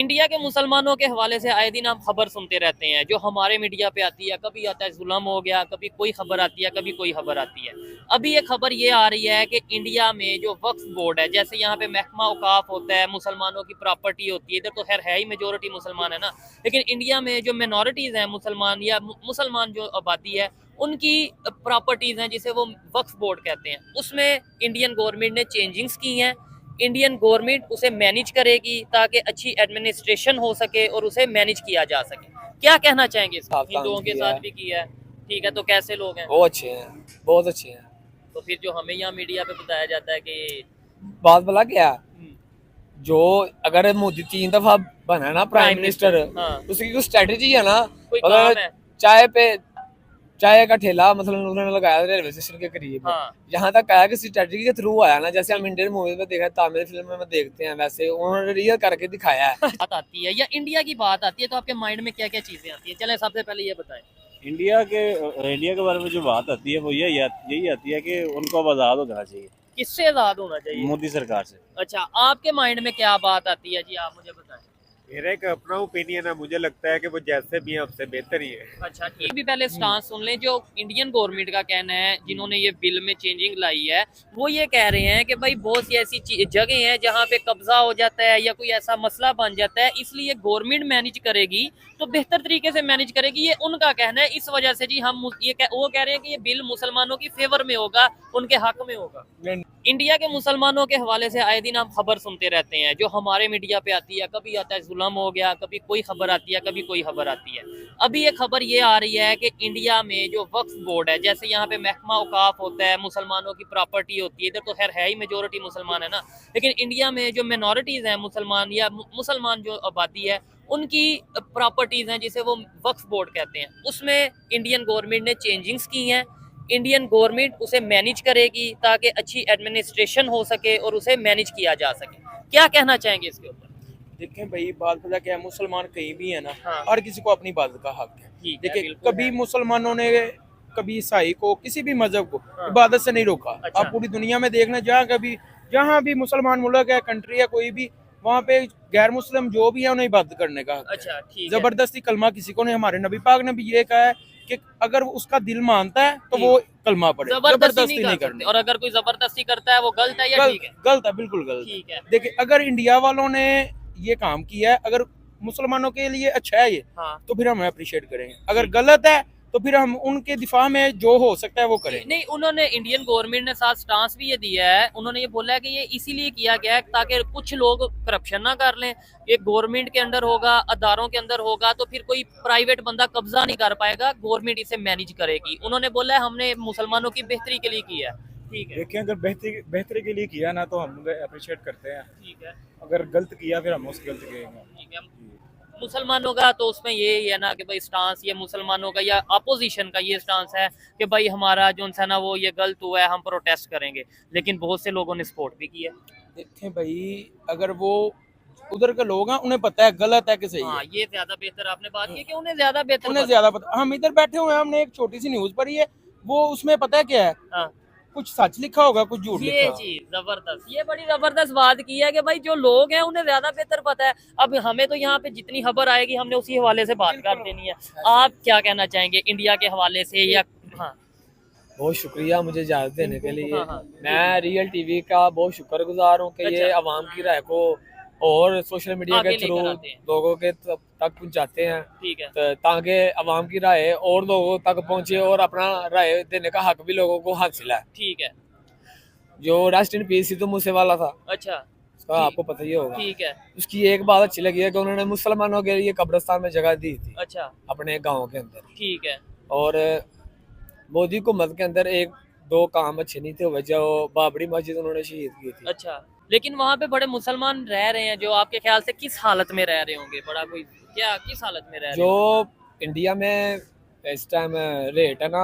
India के मुसलमानों के हवाले से आए दिन हम खबर सुनते रहते हैं, जो हमारे मीडिया पे आती है। कभी आता है जुल्म हो गया, कभी कोई खबर आती है, कभी कोई खबर आती है। अभी ये खबर ये आ रही है कि इंडिया में जो वक्फ बोर्ड है, जैसे यहाँ पे महकमा औकाफ होता है, मुसलमानों की प्रॉपर्टी होती है। इधर तो खैर है ही मेजोरिटी मुसलमान है ना, लेकिन इंडिया में जो मिनॉरिटीज हैं मुसलमान या मुसलमान जो आबादी है, उनकी प्रॉपर्टीज हैं जिसे वो वक्फ बोर्ड कहते हैं, उसमें इंडियन गवर्नमेंट ने चेंजिंग्स की हैं। इंडियन गवर्नमेंट उसे मैनेज करेगी ताकि अच्छी एडमिनिस्ट्रेशन हो सके और उसे मैनेज किया जा सके। क्या कहना चाहेंगे इसका? हिंदुओं के साथ भी किया है, ठीक है, तो कैसे लोग हैं? वो अच्छे हैं, बहुत अच्छे हैं। तो फिर जो हमें यहाँ मीडिया पे बताया जाता है कि बात भला क्या, जो अगर मोदी 3 दफा बना है ना प्राइम मिनिस्टर, हाँ, उसकी कुछ स्ट्रेटेजी है ना। कोई काम है। चाय का ठेला मतलब उन्होंने लगाया रेलवे स्टेशन के करीब। हाँ, यहाँ तक आया कि स्ट्रेटेजी के थ्रू आया ना, जैसे हम इंडियन मूवी में देखा है, तमिल फिल्म में देखते हैं, वैसे उन्होंने रियल करके दिखाया है। बात आती है या इंडिया की बात आती है तो आपके माइंड में क्या क्या चीजें आती है? चले सबसे पहले ये बताएं। इंडिया के बारे में जो बात आती है वो यही आती है कि उनको अब आज़ाद हो जाना चाहिए किससे आजाद होना चाहिए? मोदी सरकार से। अच्छा, आपके माइंड में क्या बात आती है जी, आप मुझे बताएं। मेरा एक अपना ओपिनियन है, मुझे लगता है कि वो जैसे भी है उससे बेहतर ही है। अच्छा, ठीक। भी पहले स्टांस सुन लें। जो इंडियन गवर्नमेंट का कहना है, जिन्होंने ये बिल में चेंजिंग लाई है, वो ये कह रहे हैं कि भाई बहुत सी ऐसी जगह हैं जहाँ पे कब्जा हो जाता है या कोई ऐसा मसला बन जाता है, इसलिए गवर्नमेंट मैनेज करेगी तो बेहतर तरीके से मैनेज करेगी, ये उनका कहना है। इस वजह से जी हम वो कह रहे हैं कि ये बिल मुसलमानों की फेवर में होगा, उनके हक में होगा। इंडिया के मुसलमानों के हवाले से आए दिन हम खबर सुनते रहते हैं, जो हमारे मीडिया पे आती है। कभी आता है जुल्म हो गया, कभी कोई खबर आती है, कभी कोई खबर आती है। अभी ये खबर ये आ रही है कि इंडिया में जो वक्फ बोर्ड है, जैसे यहाँ पे महकमा औकाफ होता है, मुसलमानों की प्रॉपर्टी होती है। इधर तो खैर है ही मेजोरिटी मुसलमान है ना, लेकिन इंडिया में जो मिनॉरिटीज हैं मुसलमान या मुसलमान जो आबादी है, उनकी प्रॉपर्टीज हैं जिसे वो वक्फ बोर्ड कहते हैं, उसमें इंडियन गवर्नमेंट ने चेंजिंग्स की हैं। इंडियन गवर्नमेंट उसे मैनेज करेगी ताकि अच्छी एडमिनिस्ट्रेशन हो सके और उसे मैनेज किया जा सके। क्या कहना चाहेंगे इसके ऊपर? देखें भाई, बात पता क्या है, मुसलमान कहीं भी है ना, हाँ, हर किसी को अपनी इबादत का हक है। ठीक है, देखिए, बिल्कुल कभी है। मुसलमानों ने कभी ईसाई को, किसी भी मजहब को हाँ। इबादत से नहीं रोका। अच्छा। आप पूरी दुनिया में देखना, जहाँ भी मुसलमान मुल्क है, कंट्री है कोई भी, वहाँ पे गैर मुस्लिम जो भी है उन्हें इबादत करने का हक है। अच्छा, ठीक है। जबरदस्ती कलमा किसी को नहीं। हमारे नबी पाक ने भी ये कहा है कि अगर उसका दिल मानता है तो वो कलमा पढ़े, जबरदस्ती नहीं करनी। और अगर कोई जबरदस्ती करता है वो गलत है या ठीक है? गलत है, बिल्कुल गलत। ठीक है। देखिए, अगर इंडिया वालों ने ये काम किया है, अगर मुसलमानों के लिए अच्छा है ये, हाँ, तो फिर हम अप्रिशिएट करेंगे। अगर गलत है तो फिर हम उनके दिफा में जो हो सकता है वो करें। नहीं, उन्होंने इंडियन गवर्नमेंट ने साथ स्टांस भी ये दिया है। उन्होंने ये बोला है कि ये इसीलिए किया गया है ताकि कुछ लोग करप्शन ना कर लें। ये गवर्नमेंट के अंदर होगा, अदारों के अंदर होगा, तो फिर कोई प्राइवेट बंदा कब्जा नहीं कर पाएगा, गवर्नमेंट इसे मैनेज करेगी। उन्होंने बोला है हमने मुसलमानों की बेहतरी के लिए किया है। ठीक है, देखिए, अगर बेहतरी के लिए किया ना तो हम अप्रिशिएट करते हैं। ठीक है, अगर गलत किया फिर हम उस गलत कहेंगे। ठीक है। मुसलमानों का तो उसमें ये है ना कि भाई स्टांस, ये मुसलमानों का या अपोजिशन का ये स्टांस है कि भाई हमारा जो है ना वो ये गलत हुआ है, हम प्रोटेस्ट करेंगे। लेकिन बहुत से लोगों ने सपोर्ट भी किया। देखें भाई, अगर वो उधर के लोग हैं, उन्हें पता है गलत है कि सही हाँ, है। ये ज्यादा बेहतर आपने बात की कि उन्हें ज्यादा बेहतर उन्हें ज्यादा पता। हम इधर बैठे हुए हैं, हमने एक छोटी सी न्यूज पढ़ी है, वो उसमें पता है क्या है, हाँ, कुछ सच लिखा होगा, कुछ झूठ ये लिखा। चीज जबरदस्त, ये बड़ी जबरदस्त बात की है कि भाई जो लोग हैं उन्हें ज्यादा बेहतर पता है। अब हमें तो यहाँ पे जितनी खबर आएगी हमने उसी हवाले से बात कर देनी है। आप क्या कहना चाहेंगे इंडिया के हवाले से? या हाँ, बहुत शुक्रिया मुझे इजाजत देने के लिए। हाँ, हाँ। मैं रियल टीवी का बहुत शुक्रगुजार हूँ कि ये अच्छा। आवाम की राय को और सोशल मीडिया आगे के थ्रू लेकर आते हैं। लोगों के तक पहुंचाते हैं, ठीक है, ताकि आवाम की राय और लोगों तक पहुंचे और अपना राय देने का हक भी लोगों को हासिल है। ठीक है। जो rest in peace Sidhu Moosewala था, अच्छा, उसका आपको पता ही होगा। ठीक है। उसकी एक बात अच्छी लगी है कि उन्होंने मुसलमानों के लिए कब्रिस्तान में जगह दी थी अच्छा, अपने गाँव के अंदर। ठीक है। और मोदी हुकूमत के अंदर एक दो काम अच्छे नहीं थे हुए, जो बाबरी मस्जिद उन्होंने शहीद की थी। अच्छा, लेकिन वहाँ पे बड़े मुसलमान रह रहे हैं, जो आपके ख्याल से किस हालत में रह रहे होंगे? बड़ा कोई क्या किस हालत में रह रहे जो होंगे? इंडिया में इस टाइम रेट है ना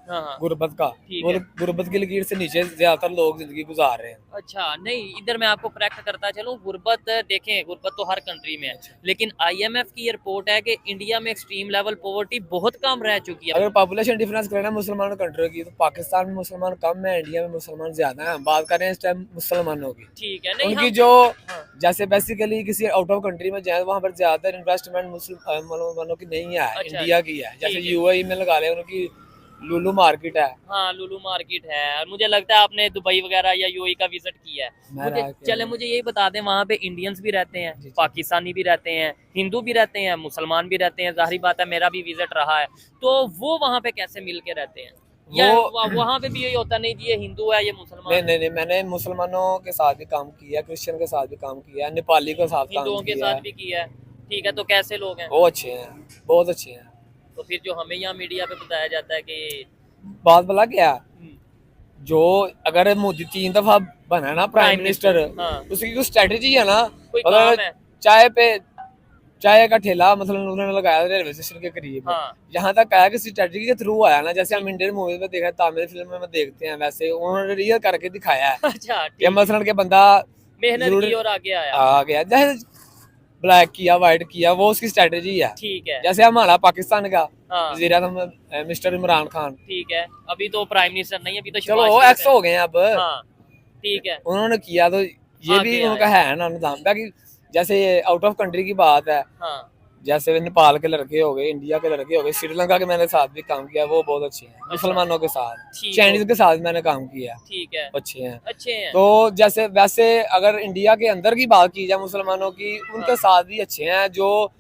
हाँ हाँ गुर्बत का, ठीक वो है। गुर्बत की लकीर से नीचे ज्यादातर लोग जिंदगी गुजार रहे हैं। अच्छा नहीं, इधर मैं आपको करेक्ट करता चलूं, गुर्बत देखें, गुर्बत तो हर कंट्री में है, लेकिन आईएमएफ की ये रिपोर्ट है कि इंडिया में एक्सट्रीम लेवल पॉवर्टी बहुत कम रह चुकी है। अगर पॉपुलेशन डिफरेंस करें ना मुसलमान कंट्री की, तो पाकिस्तान में मुसलमान कम है, इंडिया में मुसलमान ज्यादा है। हम बात कर रहे हैं इस टाइम मुसलमानों की। ठीक है, नहीं उनकी हम जो हाँ, जैसे बेसिकली किसी आउट ऑफ कंट्री में जाए, वहाँ पर ज्यादातर इन्वेस्टमेंट मुसलमानों की नहीं है, अच्छा, इंडिया की है। जैसे ठीक है। यूएई में लगा ले, उनकी लुलु मार्केट है। हाँ लुलु मार्केट है, और मुझे लगता है आपने दुबई वगैरह या यूएई का विजिट किया है। मैं मुझे रहा के- चले मुझे यही बता दें, वहाँ पे इंडियंस भी रहते हैं, जी, जी। पाकिस्तानी भी रहते हैं, हिंदू भी रहते हैं, मुसलमान भी रहते हैं। जाहिर बात है मेरा भी विजिट रहा है, तो वो वहाँ पे कैसे मिल के रहते हैं? या वहाँ पे भी यही होता नहीं जी ये हिंदू है ये मुसलमान नहीं है? नहीं नहीं, मैंने मुसलमानों के साथ भी काम किया, क्रिश्चियन के साथ भी काम किया, नेपाली के साथ काम हिंदुओं के किया साथ है। भी किया है। ठीक है, तो कैसे लोग हैं? वो अच्छे हैं, बहुत अच्छे हैं। तो फिर जो हमें यहाँ मीडिया पे बताया जाता है कि बात बोला क्या, हम्म, जो अगर मोदी 3 दफा बना ना प्राइम मिनिस्टर, हाँ, उसकी जो स्ट्रेटेजी है ना, कोई मतलब काम है। चाय का ठेला मतलब उन्होंने लगाया रेलवे स्टेशन के करीब। हाँ यहाँ तक आया कि स्ट्रेटेजी के थ्रू आया ना, जैसे हम इंडियन मूवी में देख रहे हैं, तमिल फिल्म में देखते हैं, वैसे उन्होंने रियल करके दिखाया है अच्छा कि ठीक, मसलन के बंदा मेहनत जरूर की और आगे आया। आ गया, जैसे ब्लैक किया व्हाइट किया, वो उसकी स्ट्रेटेजी है। ठीक है, जैसे हमारा पाकिस्तान का हाँ वजीर आज़म मिस्टर इमरान खान, ठीक है, अभी तो प्राइम मिनिस्टर नहीं, अभी तो चलो शहबाज वो शरीफ एक्स हो गए हैं अब, है। हाँ ठीक है, उन्होंने किया तो ये आगे भी आया। उनका है ना निजाम। बाकी जैसे आउट ऑफ कंट्री की बात है, हाँ जैसे नेपाल के लड़के हो गए, इंडिया के लड़के हो गए, श्रीलंका के मैंने साथ भी काम किया, वो बहुत अच्छे हैं। मुसलमानों के साथ, ठीक चाइनीज के साथ मैंने काम किया, ठीक है, अच्छे हैं। अच्छे हैं। तो जैसे वैसे अगर इंडिया के अंदर की बात की जाए मुसलमानों की, उनके साथ भी अच्छे हैं। जो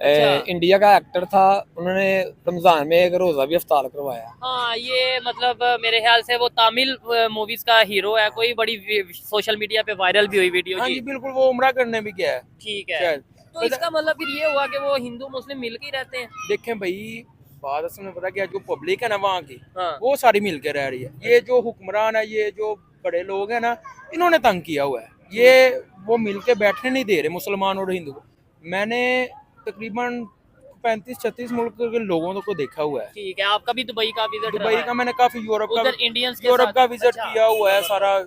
अच्छा। इंडिया का एक्टर था, उन्होंने रमजान में एक रोजा भी इफ्तार करवाया। हाँ ये मतलब मेरे ख्याल से वो तमिल मूवीज का हीरो है, कोई बड़ी सोशल मीडिया पे वायरल भी हुई वीडियो हाँ जी। जी बिल्कुल, वो उम्रा करने भी गया है ठीक है, शायद। तो इसका मतलब फिर ये हुआ कि वो हिंदू मुस्लिम मिल के ही रहते हैं। देखें भाई, बात असल में पता क्या, जो पब्लिक है ना वहाँ की, हाँ वो सारी मिल के रह रही है। ये जो हुक्मरान है, ये जो बड़े लोग हैं ना, इन्होंने तंग किया हुआ है। ये वो मिल के बैठने नहीं दे रहे मुसलमान और हिंदू को। मैंने तकरीबन 35-36 मुल्क के लोगों को देखा हुआ है। ठीक है, आपका भी दुबई का विजिट दुबई का मैंने काफी, यूरोप उधर का इंडियंस के यूरोप साथ- का विजिट अच्छा, किया हुआ है सारा,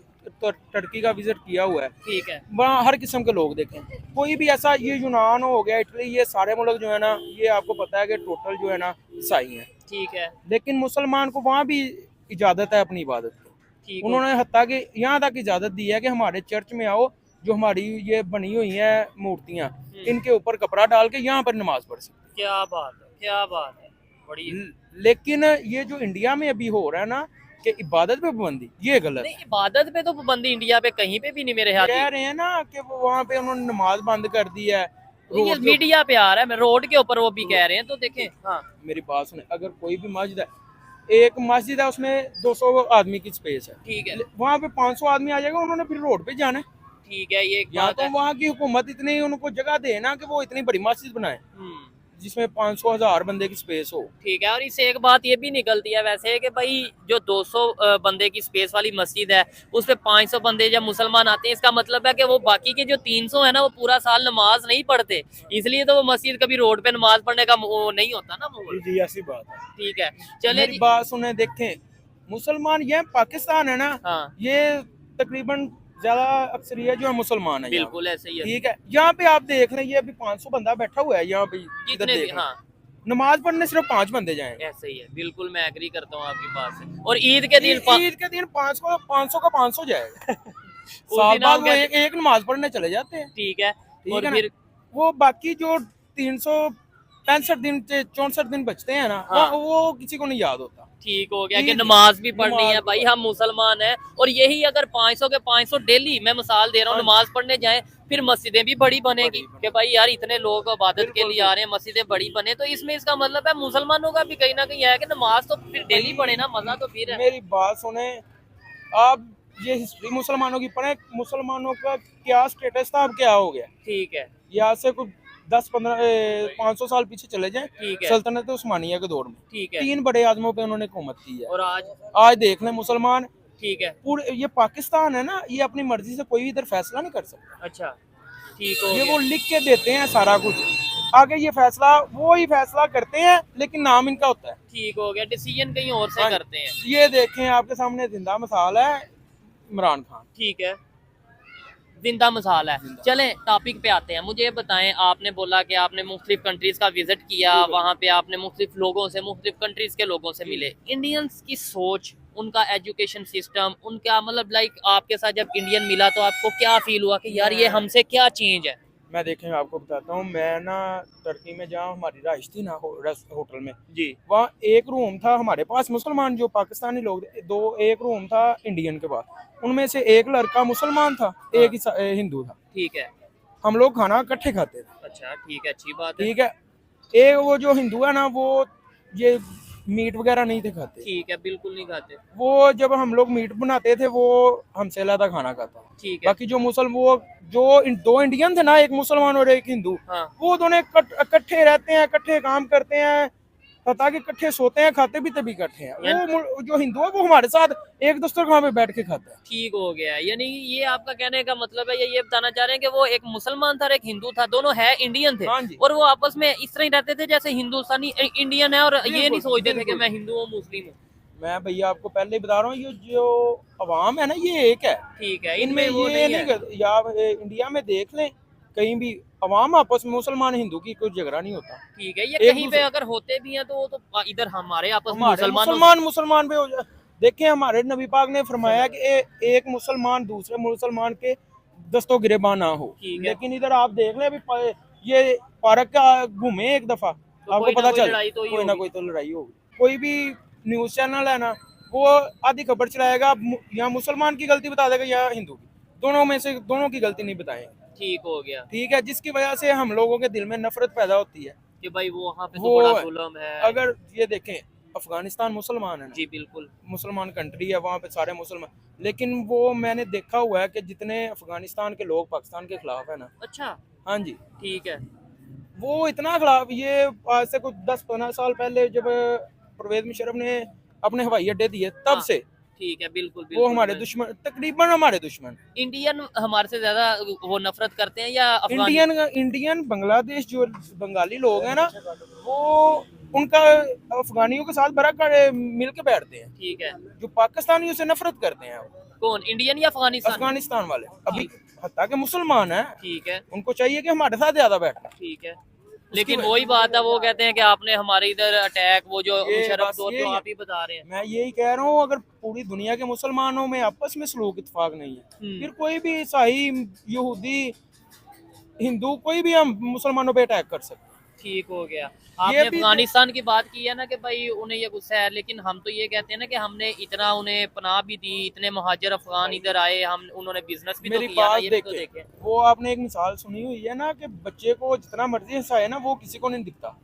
तो टर्की का विजिट किया हुआ है। ठीक है, वहाँ हर किस्म के लोग देखें, कोई भी ऐसा, ये यूनान हो गया, इटली, ये सारे मुल्क जो है ना, ये आपको पता है कि टोटल जो है ना ईसाई हैं। ठीक है, लेकिन मुसलमान को वहाँ भी इजाज़त है अपनी इबादत की। ठीक उन्होंने हत्ता कि यहाँ तक इजाज़त दी है कि हमारे चर्च में आओ, जो हमारी ये बनी हुई हैं मूर्तियाँ, इनके ऊपर कपड़ा डाल के यहाँ पर नमाज पढ़ सकते क्या बात है, क्या बात है, बड़ी हैं। लेकिन ये जो इंडिया में अभी हो रहा है ना कि इबादत पे पाबंदी, ये गलत नहीं, है। इबादत पे तो पाबंदी इंडिया पे कहीं पे भी नहीं मेरे ख्याल कह से। रहे हैं ना कि वो वहाँ पे उन्होंने नमाज बंद कर दी है। ये रोड के- मीडिया पे आ रहा है, मैं रोड के ऊपर वो भी कह रहे हैं, तो देखें। हाँ मेरी बात सुने, अगर कोई भी मस्जिद है, एक मस्जिद है उसमें 200 आदमी की स्पेस है, ठीक है, वहाँ पे 500 आदमी आ जाएगा, उन्होंने फिर रोड पे जाना है। ठीक है, ये एक या बात तो है। वहाँ की हुकूमत इतनी उनको जगह दे ना कि वो इतनी बड़ी मस्जिद बनाए हम्म, जिसमें 500,000 बंदे की स्पेस हो। ठीक है, और इससे एक बात ये भी निकलती है वैसे कि भाई जो 200 बंदे की स्पेस वाली मस्जिद है, उस पे 500 बंदे जब मुसलमान आते हैं, इसका मतलब है कि वो बाकी के जो 300 है ना, वो पूरा साल नमाज नहीं पढ़ते, इसलिए तो वो मस्जिद कभी रोड पे नमाज पढ़ने का वो नहीं होता ना माहौल। जी ऐसी बात है। ठीक है, चले मेरी जी। बात सुने, देखें, मुसलमान ये पाकिस्तान है ना, हाँ ये तकरीबन ज्यादा अक्सरियत जो है मुसलमान है यहाँ बिल्कुल ऐसे ही पे। है, ठीक है, यहाँ पे आप देख लें, ये अभी 500 बंदा बैठा हुआ है यहाँ पे, इधर जितने भी, देख लें। हाँ नमाज पढ़ने सिर्फ 5 बंदे जाएंगे। ऐसे ही है, बिल्कुल मैं एग्री करता हूँ आपकी बात से। और ईद के दिन ईद के दिन 500 का 500 जाएगा। उस साल दिन बाद हम वो एक नमाज पढ़ने चले जाते हैं। ठीक है, ठीक और है ना? फिर वो बाकी जो 365 दिन 64 दिन बचते हैं ना, हाँ। वो किसी को नहीं याद होता। ठीक हो गया कि ईद- नमाज भी पढ़नी नमाज है भी भाई, हम मुसलमान हैं, और यही अगर 500 के 500 डेली, मैं मिसाल दे रहा हूँ, हाँ। नमाज पढ़ने जाएं, फिर मस्जिदें भी बड़ी बनेगी बड़ी कि भाई यार इतने लोग इबादत के बिल्कुल, लिए आ रहे हैं, मस्जिदें बड़ी बने, तो इसमें इसका मतलब है मुसलमानों का भी कहीं ना कहीं है कि नमाज तो फिर डेली पढ़े ना, मजा तो फिर है। मेरी बात सुने, आप ये हिस्ट्री मुसलमानों की पढ़े, मुसलमानों का क्या स्टेटस था, अब क्या हो गया। ठीक है, यहाँ से कुछ 500 साल पीछे चले जाएं, ठीक है, सल्तनत उस्मानिया के दौर में ठीक है, 3 बड़े आजमों पे उन्होंने हुकूमत की है। और आज आज देख लें मुसलमान ठीक है, पूरे, ये पाकिस्तान है ना, ये अपनी मर्जी से कोई भी इधर फैसला नहीं कर सकता। अच्छा ठीक हो ये गया। वो लिख के देते हैं सारा कुछ आगे ये फैसला वो ही फैसला करते हैं, लेकिन नाम इनका होता है। ठीक हो गया, डिसीजन कहीं और से हाँ। करते हैं। ये देखें, आपके सामने जिंदा मिसाल है इमरान खान। ठीक है, जिंदा मिसाल है। चलें टॉपिक पे आते हैं। मुझे ये बताएं, आपने बोला कि आपने मुख्तलिफ कंट्रीज का विजिट किया, वहाँ पे आपने मुख्तलिफ लोगों से, मुख्तलिफ कंट्रीज के लोगों से मिले। इंडियंस की सोच, उनका एजुकेशन सिस्टम, उनका मतलब लाइक आपके साथ जब इंडियन मिला तो आपको क्या फील हुआ कि यार ये हमसे क्या चेंज है? मैं देखें आपको बताता हूँ, मैं ना टर्की में जहाँ हमारी रहाइश थी ना होटल में, जी। वहाँ एक रूम था हमारे पास मुसलमान जो पाकिस्तानी लोग थे, एक रूम था इंडियन के पास। उनमें से एक लड़का मुसलमान था, एक हिंदू था। ठीक है। हम लोग खाना इकट्ठे खाते थे। अच्छा, ठीक है, अच्छी बात है। ठीक है। एक वो जो हिंदू है ना, वो ये मीट वगैरह नहीं थे खाते। ठीक है, बिल्कुल नहीं खाते। वो जब हम लोग मीट बनाते थे वो हमसे अलग खाना खाता। ठीक है। बाकी जो दो इंडियन थे ना, एक मुसलमान और एक हिंदू, हाँ। वो दोनों इकट्ठे रहते हैं, इकट्ठे काम करते हैं, ताकि इकट्ठे सोते हैं, खाते भी तभी इकट्ठे हैं। वो जो हिंदू है वो हमारे साथ एक दस्तरखान पे बैठ के खाता है। ठीक हो गया, यानी ये आपका कहने का मतलब है, ये बताना चाह रहे हैं कि वो एक मुसलमान था और एक हिंदू था, दोनों है इंडियन थे, हाँ जी। और वो आपस में इस तरह ही रहते थे जैसे हिंदुस्तानी इंडियन है, और ये नहीं बिल्कुल, सोचते थे कि बिल्कुल। मैं हिंदू हूँ, मुस्लिम हूँ। मैं भैया आपको पहले ही बता रहा हूँ, ये जो अवाम है ना, ये एक है। ठीक है, इनमें इनमें वो ये नहीं है। नहीं, या इंडिया में देख लें कहीं भी अवाम आपस में मुसलमान हिंदू की कोई झगड़ा नहीं होता। ठीक है, ये एक कहीं पे अगर होते भी हैं तो वो तो इधर हमारे आपस में हमारे मुसलमान पे हो जाए। देखें, हमारे नबी पाक ने फरमाया कि एक मुसलमान दूसरे मुसलमान के दस्तों गिरेबान ना हो। ठीक है। लेकिन इधर आप देख लें, अभी ये पार्क का घूमे एक दफा, तो आपको कोई ना पता कोई चल लड़ाई तो ही कोई ना होगी। कोई तो लड़ाई होगी। कोई भी न्यूज चैनल है ना, वो आधी खबर चलाएगा, या मुसलमान की गलती बता देगा या हिंदू की, दोनों में से दोनों की गलती नहीं बताएंगे। ठीक हो गया ठीक है, जिसकी वजह से हम लोगों के दिल में नफरत पैदा होती है कि भाई वो वहाँ पे तो वो बड़ा है। जुल्म है। अगर ये देखें, अफगानिस्तान मुसलमान है ना, जी बिल्कुल। मुसलमान कंट्री है, वहाँ पे सारे मुसलमान, लेकिन वो मैंने देखा हुआ है कि जितने अफगानिस्तान के लोग पाकिस्तान के खिलाफ है ना, अच्छा, हाँ जी, ठीक है। वो इतना खिलाफ, ये आज से कुछ 10-15 साल पहले जब परवेज मुशर्रफ ने अपने हवाई अड्डे दिए, तब हाँ, से ठीक है, बिल्कुल वो बिल्कुल। हमारे दुश्मन, तकरीबन हमारे दुश्मन। इंडियन हमारे से ज्यादा वो नफरत करते हैं या अफगानी? इंडियन बांग्लादेश जो बंगाली लोग हैं ना, वो उनका अफगानियों के साथ बड़ा मिल के बैठते हैं। ठीक है। जो पाकिस्तानियों से नफरत करते हैं, कौन, इंडियन या अफगानिस्तान? अफगानिस्तान वाले, अभी हत्ता के मुसलमान हैं, ठीक है। उनको चाहिए कि हमारे साथ ज्यादा बैठना। ठीक है, लेकिन वही बात है, वो कहते हैं कि आपने हमारे इधर अटैक, वो जो ये मुशर्रफ बस दौर यही जो है। आप ही बता रहे हैं। मैं यही कह रहा हूँ, अगर पूरी दुनिया के मुसलमानों में आपस में सलूक इत्तेफाक नहीं है, फिर कोई भी ईसाई, यहूदी, हिंदू, कोई भी हम मुसलमानों पे अटैक कर सकते हैं। ठीक हो गया। आपने भी अफगानिस्तान की बात की है ना कि भाई उन्हें ये गुस्सा है, लेकिन हम तो ये कहते हैं ना कि हमने इतना उन्हें पनाह भी दी, इतने महाजर अफगान इधर आए, हम उन्होंने बिजनेस भी तो मेरी किया ना, बात ये भी तो देखें, देखें। वो आपने एक मिसाल सुनी हुई है ना कि बच्चे को जितना मर्जी हंसाए ना, वो किसी को नहीं दिखता,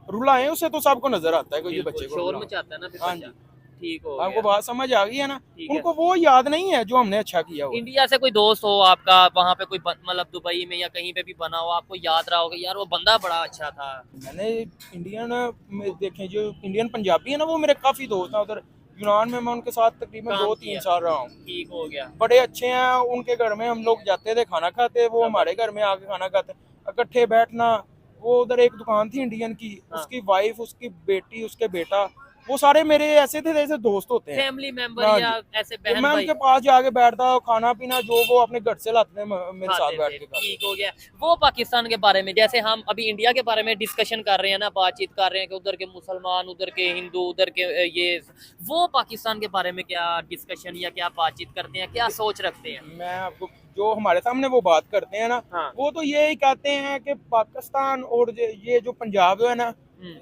रुलाए उसे तो सबको नजर आता है कि ये बच्चे को शोर रुलाए। मचाता है ना फिर हाँ बच्चा। जी। ठीक हो आपको गया। बात समझ आ गई है ना? ठीक है। उनको वो याद नहीं है जो हमने अच्छा किया हो। इंडिया से कोई दोस्त हो आपका, वहाँ पे कोई मतलब दुबई में या कहीं पे भी बना हो, आपको याद रहा होगा यार वो बंदा बड़ा अच्छा था। मैंने इंडियन में देखे, जो इंडियन पंजाबी है ना, वो मेरे काफी दोस्त हैं उधर यूनान में, मैं उनके साथ तकरीबन काम 2-3 किया। साल रहा हूँ। ठीक हो गया। बड़े अच्छे हैं, उनके घर में हम लोग जाते थे, खाना खाते, वो हमारे घर में आके खाना खाते, इकट्ठे बैठना। वो उधर एक दुकान थी इंडियन की, हाँ। उसकी वाइफ, उसकी बेटी, उसके बेटा, वो सारे मेरे ऐसे थे जैसे दोस्त होते हैं। फैमिली मेंबर हाँ या जी। ऐसे तो बहन मैं भाई उनके पास जाके बैठता, खाना पीना जो वो अपने घर से लाते थे, मेरे साथ खाते बैठ थे। के खाते। ठीक हो गया। वो पाकिस्तान के बारे में, जैसे हम अभी इंडिया के बारे में डिस्कशन कर रहे हैं ना, बातचीत कर रहे हैं कि उधर के मुसलमान, उधर के हिंदू, उधर के ये, वो पाकिस्तान के बारे में क्या डिस्कशन या क्या बातचीत करते हैं, क्या सोच रखते हैं? मैं आपको जो हमारे सामने वो बात करते हैं ना, हाँ। वो तो यही कहते हैं कि पाकिस्तान और ये जो पंजाब है ना,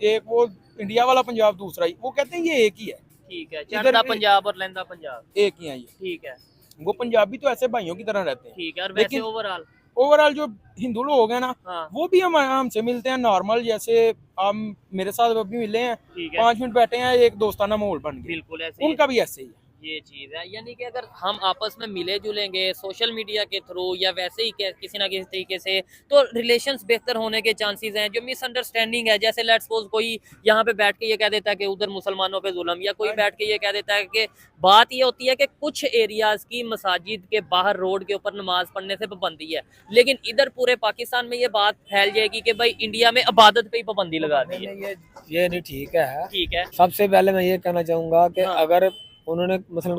एक वो इंडिया वाला पंजाब, दूसरा ही, वो कहते हैं ये एक ही है। ठीक है, इधर चढ़ता भी- पंजाब और लहंदा पंजाब एक ही है ये। ठीक है। वो पंजाबी तो ऐसे भाइयों की तरह रहते हैं। ठीक है, और वैसे लेकिन ओवरऑल ओवरऑल जो हिंदू लोग हैं ना, हाँ वो भी हमसे मिलते हैं नॉर्मल, जैसे हम मेरे साथ अभी मिले हैं, ठीक है, 5 मिनट बैठे हैं, एक दोस्ताना माहौल बन गया। बिल्कुल ऐसे ही है। उनका भी ऐसे ही है। ये चीज है, यानी कि अगर हम आपस में मिले जुलेंगे सोशल मीडिया के थ्रू या वैसे ही किसी ना किसी तरीके से, तो रिलेशंस बेहतर होने के चांसेस हैं। जो मिसअंडरस्टैंडिंग है, जैसे लेट्स सपोज कोई यहाँ पे बैठ के ये कह देता है कि उधर मुसलमानों पे जुल्म, या कोई बैठ के ये कह देता है कि बात ये होती है कि कुछ एरियाज की मसाजिद के बाहर रोड के ऊपर नमाज पढ़ने से पाबंदी है, लेकिन इधर पूरे पाकिस्तान में ये बात फैल जाएगी कि भाई इंडिया में इबादत पे ही पाबंदी लगा दी है। ये नहीं ठीक है। ठीक है, सबसे पहले मैं ये कहना चाहूंगा कि हाँ। अगर उन्होंने मसलन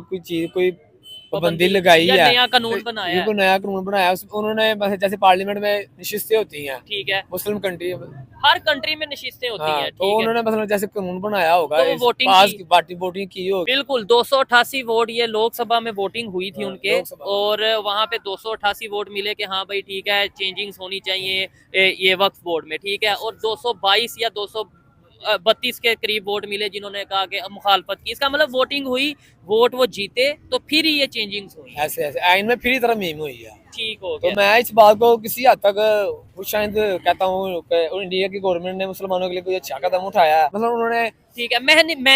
कोई पाबंदी लगाई या है, नया कानून बनाया है, कोई नया कानून बनाया, उन्होंने जैसे पार्लियामेंट में नशिस्तें होती हैं ठीक है, मुस्लिम कंट्री, हर कंट्री में नशिस्तें होती हाँ, हैं, तो ठीक है, उन्होंने मतलब जैसे कानून बनाया होगा, तो वो वोटिंग पास की। वोटिंग की होगी। बिल्कुल 288 वोट ये लोकसभा में वोटिंग हुई थी हाँ, उनके, लोकसभा। और वहां पे 288 वोट मिले कि हाँ भाई ठीक है चेंजिंग्स होनी चाहिए ये वक्फ बोर्ड में, ठीक है, और 222 या 232 के करीब वोट मिले जिन्होंने कहा कि मुखालफत की। इसका मतलब वोटिंग हुई, वोट वो जीते, तो फिर ही ये चेंजिंग्स हुई। ऐसे ऐसे आइन में फिर तरमीम हुई है। ठीक हो तो गया। मैं इस बात को किसी हद तक शायद कहता हूँ कि इंडिया की गवर्नमेंट ने मुसलमानों के लिए कोई अच्छा कदम उठाया है। मतलब उन्होंने ठीक है, मैं